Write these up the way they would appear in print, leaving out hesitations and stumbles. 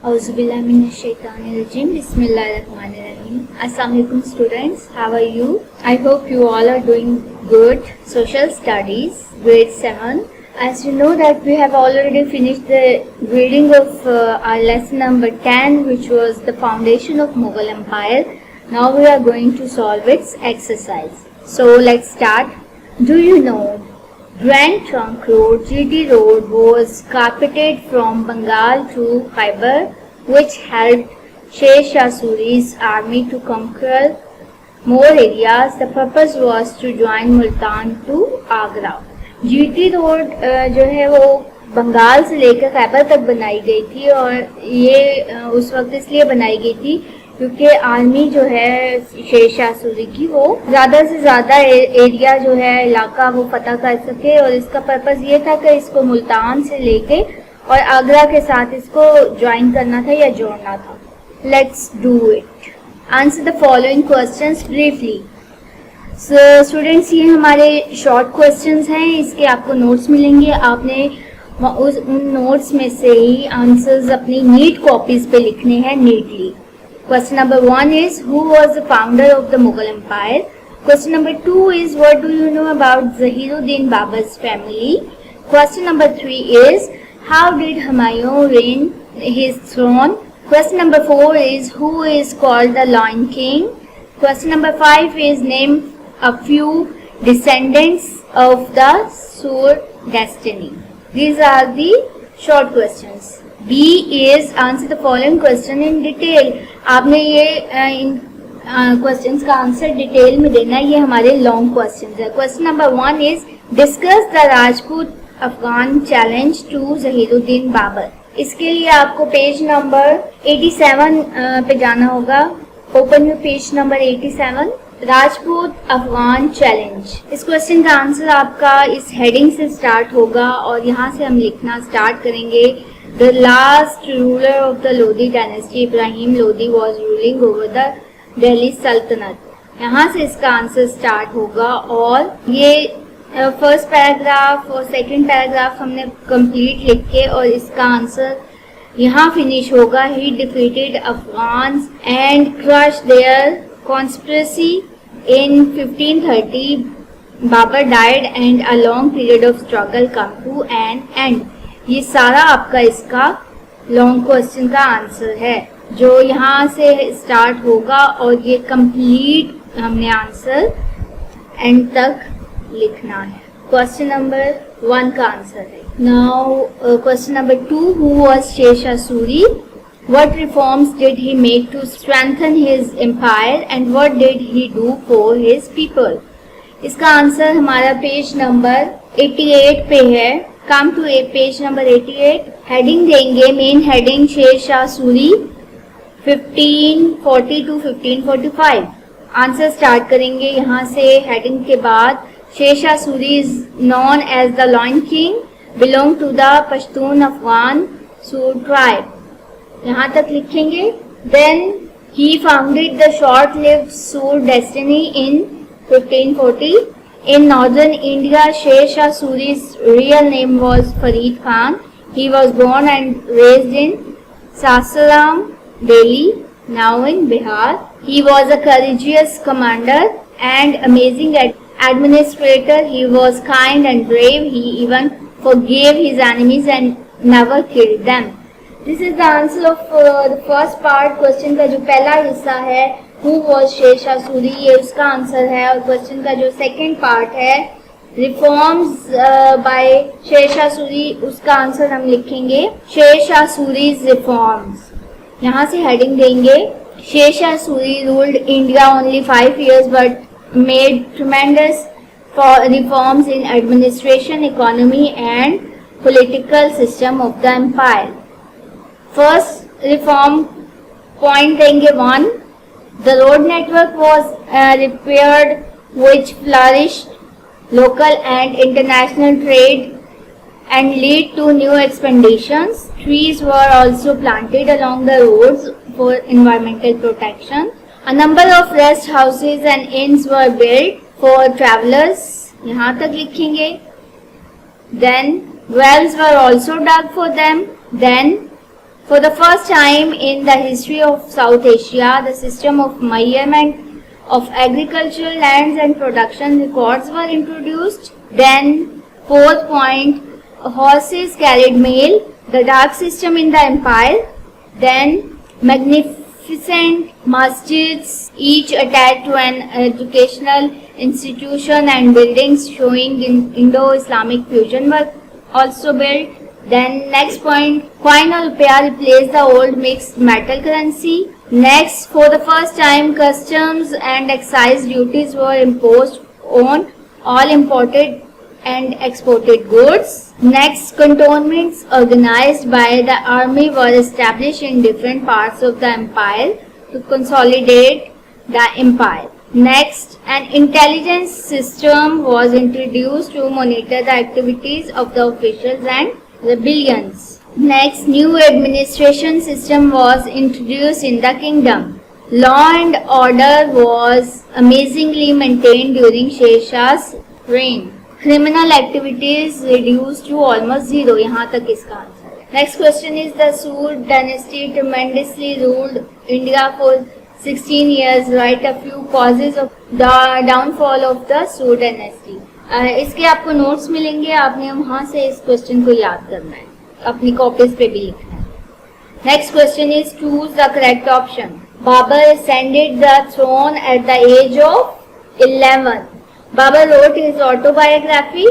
Auzubillahiminash-shaytanir-rajim. Bismillahir-rahmanir-rahim. Assalamu alaikum students. How are you? I hope you all are doing good. Social Studies, grade 7. As you know that we have already finished the reading of our lesson number 10, which was the foundation of Mughal Empire. Now we are going to solve its exercise. So let's start. Do you know Grand Trunk Road, GT Road, was carpeted from Bengal to Khyber, which helped Sher Shah Suri's army to conquer more areas. The purpose was to join Multan to Agra. GT Road जो है वो बंगाल से लेकर खैबर तक बनाई गई थी और ये उस वक्त इसलिए बनाई गई थी क्योंकि आर्मी जो है शेर शाह सूरी की वो ज़्यादा से ज़्यादा एरिया जो है इलाका वो फतह कर सके और इसका पर्पस ये था कि इसको मुल्तान से लेके और आगरा के साथ इसको ज्वाइन करना था या जोड़ना था. Let's do it. Answer the following questions briefly. Students ये हमारे शॉर्ट क्वेश्चंस हैं, इसके आपको नोट्स मिलेंगे. आपने उन नोट्स में से ही आंसर्स अपनी नीट कॉपीज पे लिखने हैं neatly. Question number 1 is who was the founder of the Mughal Empire? Question number 2 is what do you know about Zahiruddin Babar's family? Question number 3 is how did Humayun reign his throne? Question number 4 is who is called the Lion King? Question number 5 is name a few descendants of the Sur dynasty. These are the short questions. B is answer the following question in detail. आपने ये इन questions का answer detail में देना है. ये हमारे long questions है. Question number 1 is discuss the Rajput Afghan challenge to Zahiruddin Babur. इसके लिए आपको पेज नंबर 87 पे जाना होगा. Open you page number 87. Rajput Afghan challenge. इस क्वेश्चन का आंसर आपका इस हेडिंग से स्टार्ट होगा और यहाँ से हम लिखना स्टार्ट करेंगे. The last ruler of the Lodi dynasty, Ibrahim Lodi, was ruling over the Delhi Sultanate. यहाँ से इसका आंसर स्टार्ट होगा और ये फर्स्ट पैराग्राफ और सेकंड पैराग्राफ हमने कंप्लीट लिख के और इसका आंसर यहाँ फिनिश होगा. He defeated Afghans and crushed their conspiracy in 1530. Babar died and a long period of struggle come to an end. ये सारा आपका इसका लॉन्ग क्वेश्चन का आंसर है जो यहाँ से स्टार्ट होगा और ये कंप्लीट हमने आंसर एंड तक लिखना है. क्वेश्चन नंबर 1 का आंसर है. Now question number 2 who was Sher Shah Suri? What reforms did he make to strengthen his empire and what did he do for his people? इसका आंसर हमारा पेज नंबर 88 पे है. Come to page number 88. Heading देंगे main heading Sher Shah Suri 1540 to 1545. Answer start करेंगे यहाँ से. Heading के बाद Sher Shah Suri is known as the lion king, belong to the Pashtun Afghan Sur tribe. यहाँ तक लिखेंगे. Then he founded the short lived Sur dynasty in 1540. In northern India, Sher Shah Suri's real name was Farid Khan. He was born and raised in Sasaram, Delhi, now in Bihar. He was a courageous commander and amazing administrator. He was kind and brave. He even forgave his enemies and never killed them. This is the answer of the first part. Question का जो पहला हिस्सा है Who was शेर शाह सूरी, ये उसका answer है. और क्वेश्चन का जो सेकंड पार्ट है रिफॉर्म्स बाय शेर शाह सूरी, उसका आंसर हम लिखेंगे शेर शाह सूरीज रिफॉर्म्स. यहाँ से हेडिंग देंगे Sher Shah Suri ruled India only 5 years but made tremendous reforms in administration, economy and political system of the empire. First reform point देंगे 1. The road network was repaired, which flourished local and international trade and lead to new expansions. Trees were also planted along the roads for environmental protection. A number of rest houses and inns were built for travelers. यहाँ तक लिखेंगे. Then wells were also dug for them. Then For the first time in the history of South Asia, the system of measurement of agricultural lands and production records were introduced. Then, fourth point, horses carried mail, the dark system in the empire. Then, magnificent masjids, each attached to an educational institution, and buildings showing Indo-Islamic fusion were also built. Then next point, coin or rupee replaced the old mixed metal currency. Next, for the first time, customs and excise duties were imposed on all imported and exported goods. Next, cantonments organized by the army were established in different parts of the empire to consolidate the empire. Next, an intelligence system was introduced to monitor the activities of the officials and rebellions. Next, new administration system was introduced in the kingdom. Law and order was amazingly maintained during Sher Shah's reign. Criminal activities reduced to almost zero. यहाँ तक इसका answer है. Next question is the Sood dynasty tremendously ruled India for 16 years. Write a few causes of the downfall of the Sood dynasty. इसके आपको notes मिलेंगे, आपने वहां से इस क्वेश्चन को याद करना है, अपनी कॉपीज पे भी लिखना है. Next question is choose the correct option. Babur ascended the throne at the age of 11. Babur wrote his autobiography.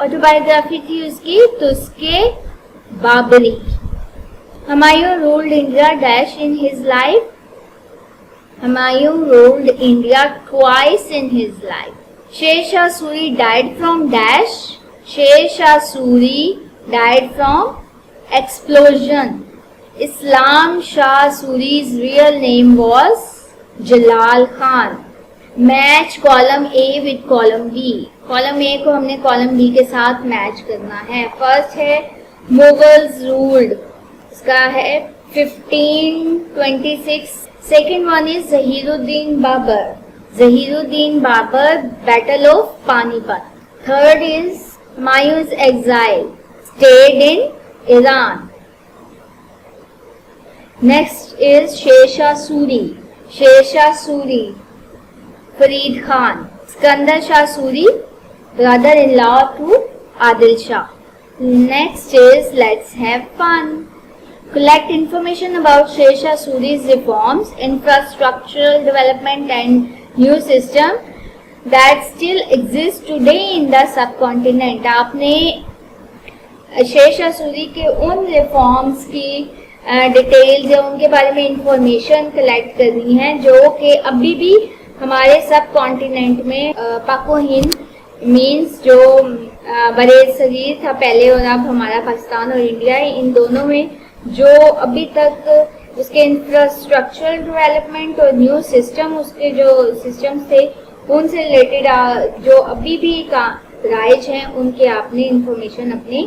Autobiography थी उसकी, तो उसके Babri. Humayun ruled India dash in his life. Humayun ruled India twice in his life. Sher Shah Suri died from dash. Sher Shah Suri died from explosion. Islam Shah Suri's real name was Jalal Khan. Match column A with column B. Column A को हमने column B के साथ match करना है. First है Mughals ruled, इसका है 1526. Second one is Zahiruddin Babur. Zahiruddin Babur, Battle of Panipat. Third is Humayun's exile, stayed in Iran. Next is Sher Shah Suri. Sher Shah Suri, Farid Khan. Skandar Shah Suri, brother-in-law to Adil Shah. Next is let's have fun. Collect information about Sher Shah Suri's reforms, infrastructural development and new system that still exists today in the subcontinent. आपने शेर शाह सूरी के उन reforms की details या उनके बारे में information collect करनी है जो कि अभी भी हमारे सब कॉन्टिनेंट में पाको हिंद मीन्स जो बड़े सगीर था पहले और अब हमारा पाकिस्तान और इंडिया है, इन दोनों में जो अभी तक उसके इंफ्रास्ट्रक्चरल डेवलपमेंट और न्यू सिस्टम, उसके जो सिस्टम्स थे उनसे रिलेटेड जो अभी भी राइज हैं उनके आपने इंफॉर्मेशन अपनी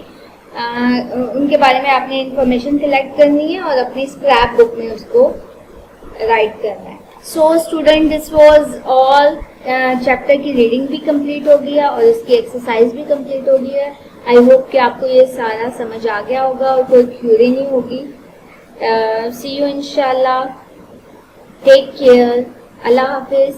उनके बारे में आपने इंफॉर्मेशन कलेक्ट करनी है और अपनी स्क्रैप बुक में उसको राइट करना है. So student, this was all. Chapter की रीडिंग भी कंप्लीट हो गया और इसकी एक्सरसाइज भी कंप्लीट हो गई है. आई होप कि आपको ये सारा समझ आ गया होगा और कोई क्यूरी नहीं होगी. सी यू इंशाल्लाह. Take care. अल्लाह हाफिज.